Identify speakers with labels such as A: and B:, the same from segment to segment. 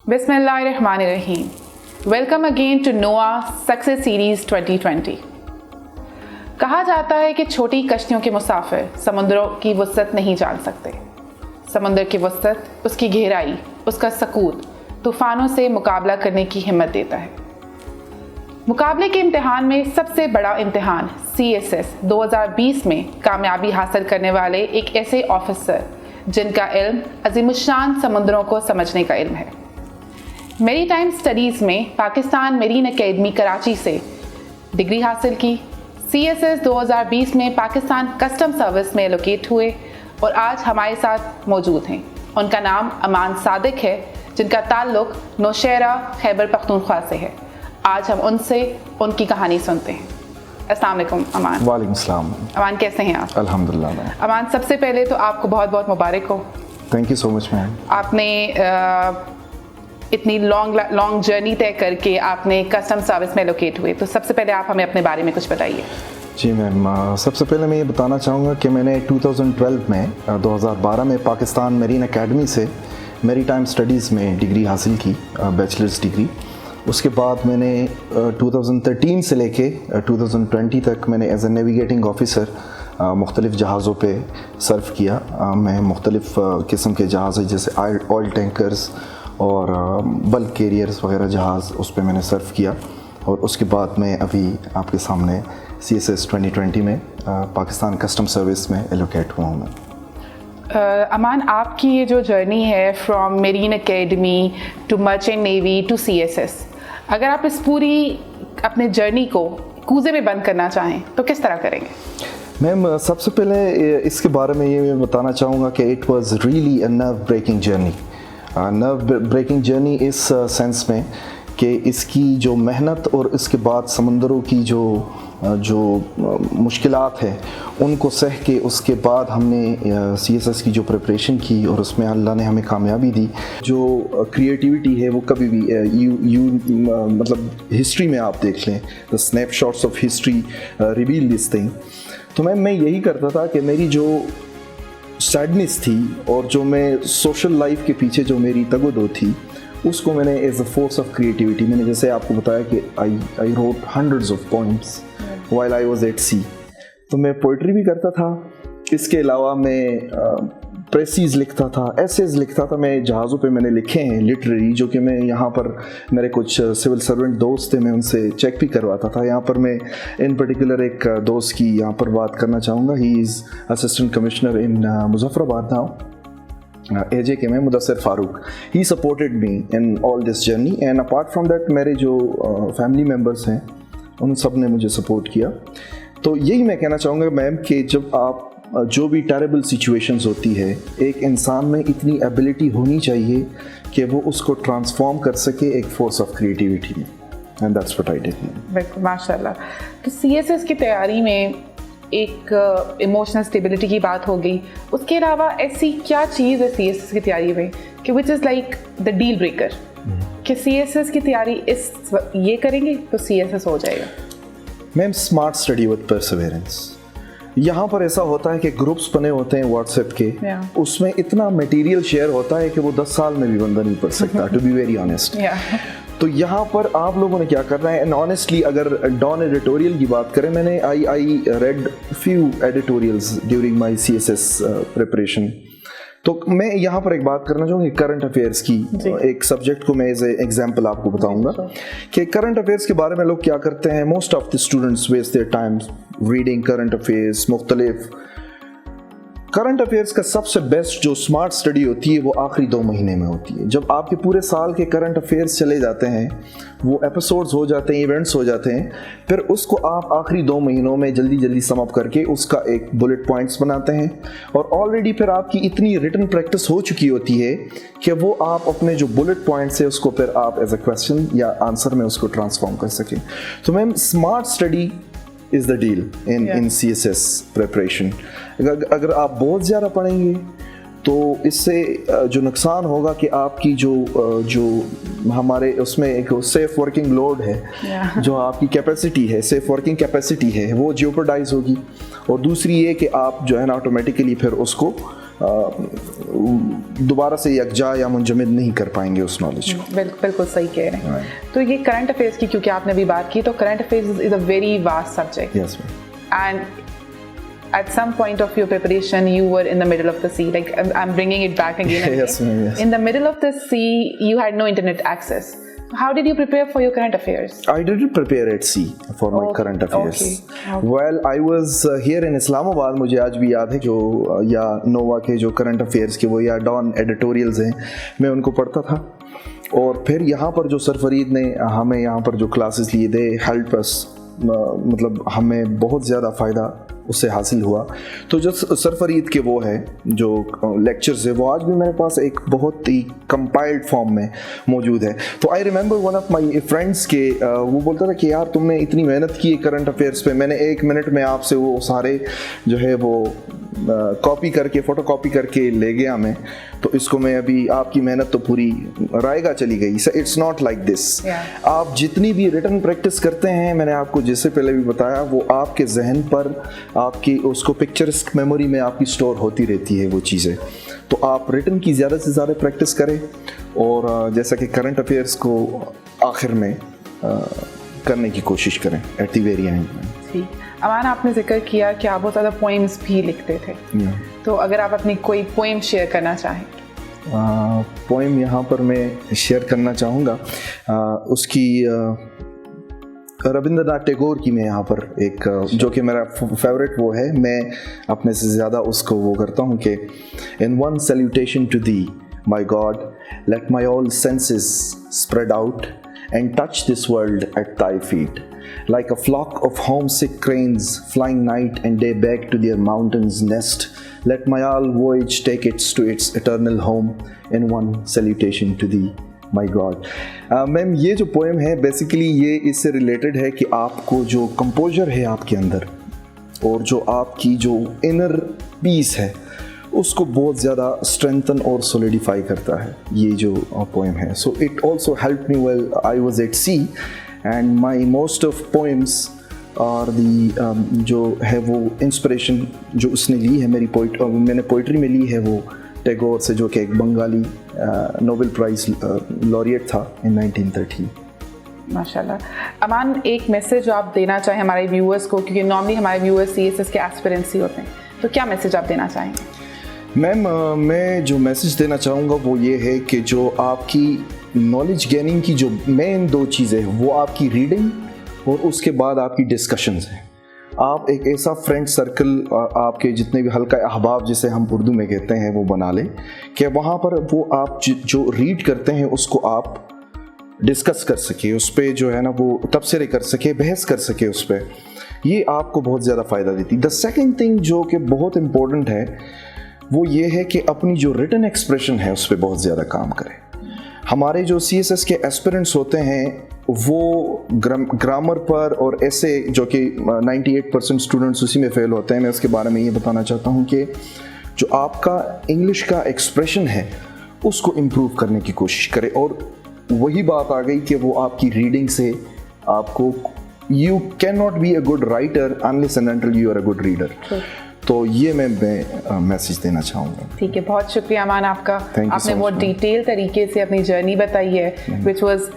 A: Bismillahirrahmanirrahim. Welcome again to NOAA Success Series 2020. कहा जाता है कि छोटी कश्तियों के मुसाफिर समुद्रों की वुसअत नहीं जान सकते. समुद्र की वुसअत, उसकी गहराई, उसका सकूत तूफ़ानों से मुकाबला करने की हिम्मत देता है. मुकाबले के इम्तिहान में सबसे बड़ा इम्तिहान CSS 2020 में कामयाबी हासिल करने वाले एक ऐसे ऑफिसर जिनका इल्म अज़ीमुश्शान समुद्रों को समझने का इल्म है. मैरीटाइम स्टडीज़ में पाकिस्तान मेरीन एकेडमी कराची से डिग्री हासिल की. CSS 2020 में पाकिस्तान कस्टम सर्विस में एलोकेट हुए और आज हमारे साथ मौजूद हैं. उनका नाम अमान सादिक है, जिनका ताल्लुक़ नौशहरा खैबर पख्तूनख्वा से है. आज हम उनसे उनकी कहानी सुनते हैं. अस्सलाम वालेकुम अमान.
B: वालेकुम सलाम.
A: अमान, कैसे हैं आप?
B: अल्हम्दुलिल्लाह.
A: अमान, सबसे पहले तो आपको बहुत बहुत मुबारक हो.
B: Thank you so much ma'am.
A: आपने इतनी लॉन्ग जर्नी तय करके आपने कस्टम सर्विस में लोकेट हुए, तो सबसे पहले आप हमें अपने बारे में कुछ बताइए.
B: जी मैम, सबसे पहले मैं ये बताना चाहूँगा कि मैंने 2012 में 2012 में पाकिस्तान मेरीन एकेडमी से मैरीटाइम स्टडीज़ में डिग्री हासिल की, बैचलर्स डिग्री. उसके बाद मैंने 2013 से लेके 2020 तक मैंने एज ए नेविगेटिंग ऑफिसर मुख्तलिफ़ जहाज़ों पे सर्व किया. मैं मुख्तलिफ़ किस्म के जहाज़ जैसे ऑयल टैंकर्स और बल्क कैरियर्स वगैरह जहाज़, उस पर मैंने सर्व किया. और उसके बाद मैं अभी आपके सामने CSS 2020 में पाकिस्तान कस्टम सर्विस में एलोकेट हुआ हूँ.
A: अमान, आपकी ये जो जर्नी है from marine academy to merchant navy to CSS, अगर आप इस पूरी अपने जर्नी को कूजे में बंद करना चाहें तो किस तरह करेंगे?
B: मैम, सबसे पहले इसके बारे में ये मैं बताना चाहूँगा कि it was really a nerve breaking journey. Nerve breaking journey इस सेंस में कि इसकी जो मेहनत और इसके बाद समंदरों की जो मुश्किलात है उनको सह के उसके बाद हमने CSS की जो प्रिपरेशन की और उसमें अल्लाह ने हमें कामयाबी दी. जो क्रिएटिविटी है वो कभी भी मतलब हिस्ट्री में आप देख लें, the snapshots of history reveal this thing. तो मैं यही करता था कि मेरी जो सैडनेस थी और जो मैं सोशल लाइफ के पीछे जो मेरी तगदो थी उसको मैंने as a force of creativity, मैंने जैसे आपको बताया कि I wrote hundreds of poems while I was at sea. तो मैं पोइट्री भी करता था, इसके अलावा मैं प्रेसीज लिखता था, एसेज लिखता था. मैं जहाज़ों पे मैंने लिखे हैं लिटरेरी, जो कि मैं यहाँ पर मेरे कुछ सिविल सर्वेंट दोस्त थे, मैं उनसे चेक भी करवाता था. यहाँ पर मैं इन पर्टिकुलर एक दोस्त की यहाँ पर बात करना चाहूँगा. He is assistant commissioner in Muzaffarabad now, AJK में, Mudassir Farooq. He supported me in all this journey and apart from that मेरे जो फैमिली मेम्बर्स हैं उन सब ने मुझे सपोर्ट किया. तो यही मैं कहना चाहूँगा मैम कि जब आप जो भी टेरेबल सिचुएशंस होती है, एक इंसान में इतनी एबिलिटी होनी चाहिए कि वो उसको ट्रांसफॉर्म कर सके एक फोर्स ऑफ क्रिएटिविटी में. And that's what I did.
A: बिल्कुल, माशाल्लाह. तो CSS की तैयारी में एक इमोशनल स्टेबिलिटी की बात हो गई, उसके अलावा ऐसी क्या चीज़ है CSS की तैयारी में कि which is like the deal breaker कि CSS की तैयारी ये करेंगे तो CSS हो जाएगा?
B: Ma'am, smart study with perseverance. यहाँ पर ऐसा होता है कि ग्रुप्स बने होते हैं व्हाट्सएप के, उसमें इतना मटेरियल शेयर होता है कि वो 10 साल में भी बंदा नहीं पढ़ सकता, टू बी वेरी ऑनेस्ट. तो यहाँ पर आप लोगों ने क्या करना है, एंड ऑनेस्टली अगर डॉन एडिटोरियल की बात करें, मैंने I read few editorials during my CSS preparation. तो मैं यहाँ पर एक बात करना चाहूँगी करंट अफेयर्स की. एक सब्जेक्ट को मैं एज ए एग्जाम्पल आपको बताऊँगा कि करंट अफेयर्स के बारे में लोग क्या करते हैं. Most of the students waste their time reading current affairs. मुख्तलिफ करंट अफेयर्स का सबसे बेस्ट जो स्मार्ट स्टडी होती है वो आखिरी 2 महीने में होती है. जब आपके पूरे साल के करंट अफेयर्स चले जाते हैं, वो एपिसोड्स हो जाते हैं, इवेंट्स हो जाते हैं, फिर उसको आप आखिरी 2 महीनों में जल्दी जल्दी सम अप करके उसका एक बुलेट पॉइंट्स बनाते हैं. और ऑलरेडी फिर आपकी इतनी रिटन प्रैक्टिस हो चुकी होती है कि वो आप अपने जो बुलेट पॉइंट्स है उसको फिर आप एज अ क्वेश्चन या आंसर में उसको ट्रांसफॉर्म कर सकें. तो ma'am, smart study is the deal in CSS preparation. अगर आप बहुत ज़्यादा पढ़ेंगे तो इससे जो नुकसान होगा कि आपकी जो हमारे उसमें एक सेफ वर्किंग लोड है, जो आपकी कैपेसिटी है, सेफ वर्किंग कैपेसिटी है, वो जेओपर्डाइज होगी. और दूसरी ये कि आप जो है ना ऑटोमेटिकली फिर उसको दोबारा से यकजा या मुंजमद नहीं कर पाएंगे उस नॉलेज को।
A: बिल्कुल सही कह रहे हैं। तो ये करंट अफेयर्स की क्योंकि आपने अभी बात की, तो current affairs is a very vast subject.
B: Yes ma'am.
A: And at some point of your preparation you were in the middle of the sea, like I'm bringing it back again and
B: Yes,
A: again.
B: yes.
A: In the middle of the sea you had no internet access. How did you prepare for your current affairs?
B: I didn't prepare at sea for my current affairs.
A: Okay.
B: Well, I was here in Islamabad. मुझे आज भी याद है जो या नोवा के जो current affairs के वो या डॉन एडिटोरियल्स हैं, मैं उनको पढ़ता था। और फिर यहाँ पर जो सरफरीद ने हमें यहाँ पर जो क्लासेस लिए दे हेल्प अस, मतलब हमें बहुत ज़्यादा फ़ायदा उससे हासिल हुआ। तो जो सरफरीद के वो है जो लेक्चर्स है वो आज भी मेरे पास एक बहुत ही कंपाइल्ड फॉर्म में मौजूद है। तो I remember one of my friends के वो बोलता था कि यार तुमने इतनी मेहनत की करंट अफेयर्स पे, मैंने 1 मिनट में आपसे वो सारे जो है वो कॉपी करके फोटो कॉपी करके ले गया मैं, तो इसको मैं अभी आपकी मेहनत तो पूरी रायगा चली गई। It's not like this. आप जितनी भी रिटन प्रैक्टिस करते हैं, मैंने आपको जैसे पहले भी बताया, वो आपके जहन पर आपकी उसको पिक्चर्स मेमोरी में आपकी स्टोर होती रहती है वो चीज़ें। तो आप रिटन की ज़्यादा से ज़्यादा प्रैक्टिस करें और जैसा कि करंट अफेयर्स को आखिर में करने की कोशिश करें एट द वेरी एंड में।
A: अमान, आपने जिक्र किया कि आप बहुत ज़्यादा पोइम्स भी लिखते थे, तो अगर आप अपनी कोई पोइम शेयर करना चाहें।
B: पोइम यहाँ पर मैं शेयर करना चाहूँगा उसकी रविंद्रनाथ टैगोर की मैं यहाँ पर एक जो कि मेरा फेवरेट वो है, मैं अपने से ज़्यादा उसको वो करता हूँ कि in one salutation to the my God, let my all senses spread out and touch this world at thy feet, like a flock of homesick cranes flying night and day back to their mountain's nest. Let my all voyage take it to its eternal home in one salutation to thee, my God. Ma'am, ये जो poem है basically ये इससे related है कि आपको जो composer है आपके अंदर और जो आपकी जो इनर पीस है उसको बहुत ज़्यादा स्ट्रेंथन और सोलिडिफाई करता है ये जो पोएम है। So it also help me well I was at sea and my most of poems और दी जो है वो इंस्पिरेशन जो उसने ली है मैंने पोइट्री में ली है वो टैगोर से, जो कि एक बंगाली नोबेल प्राइज़ लॉरिएट था इन 1913।
A: माशाल्लाह। अमान, एक मैसेज जो आप देना चाहें हमारे व्यूअर्स को, क्योंकि नॉर्मली हमारे व्यूअर्स CSS के एस्पिरेंट्स ही होते हैं, तो क्या मैसेज आप देना चाहेंगे?
B: मैम, मैं जो मैसेज देना चाहूँगा वो ये है कि जो आपकी नॉलेज गेनिंग की जो मेन 2 चीज़ें हैं वो आपकी रीडिंग और उसके बाद आपकी डिस्कशंस हैं। आप एक ऐसा फ्रेंड सर्कल आपके जितने भी हल्का अहबाब जिसे हम उर्दू में कहते हैं वो बना लें कि वहाँ पर वो आप जो रीड करते हैं उसको आप डिस्कस कर सके, उस पर जो है ना वो तबसरे कर सके, बहस कर सके उस पर। ये आपको बहुत ज़्यादा फ़ायदा देती। द सेकेंड थिंग जो कि बहुत इम्पोर्टेंट है वो ये है कि अपनी जो रिटन एक्सप्रेशन है उस पर बहुत ज़्यादा काम करें। हमारे जो CSS के एस्पिरेंट्स होते हैं वो ग्रामर पर और ऐसे जो कि 98% स्टूडेंट्स उसी में फेल होते हैं। मैं उसके बारे में ये बताना चाहता हूँ कि जो आपका इंग्लिश का एक्सप्रेशन है उसको इम्प्रूव करने की कोशिश करें। और वही बात आ गई कि वो आपकी रीडिंग से आपको you can not be a good writer unless and until you are a good reader. तो ये मैं मैसेज देना चाहूँगा।
A: ठीक है, बहुत शुक्रिया अमान आपका। आपने बहुत डिटेल तरीके से अपनी जर्नी बताई है which was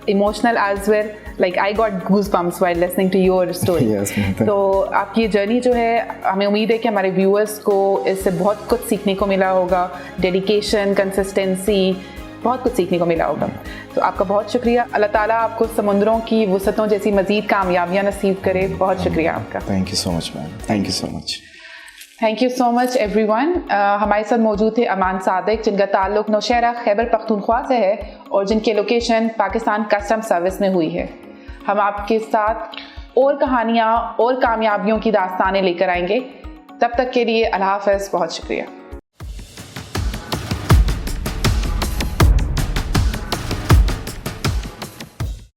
A: emotional as well, like I got goosebumps while listening to your story. तो आपकी जर्नी जो है, हमें उम्मीद है कि हमारे व्यूअर्स को इससे बहुत कुछ सीखने को मिला होगा। डेडिकेशन, कंसिस्टेंसी, बहुत कुछ सीखने को मिला होगा। तो आपका बहुत शुक्रिया। अल्लाह ताला आपको समुद्रों की वुसअतों जैसी मज़ीद कामयाबियाँ नसीब करे। बहुत शुक्रिया आपका।
B: Thank you so much ma'am, thank you so much.
A: Thank you so much everyone. हमारे साथ मौजूद थे अमान सादिक, जिनका ताल्लुक नौशहरा खैबर पख्तूनख्वा से है और जिनकी लोकेशन पाकिस्तान कस्टम सर्विस में हुई है। हम आपके साथ और कहानियाँ और कामयाबियों की दास्तानें लेकर आएंगे। तब तक के लिए अल्लाह हाफ़िज़, बहुत शुक्रिया।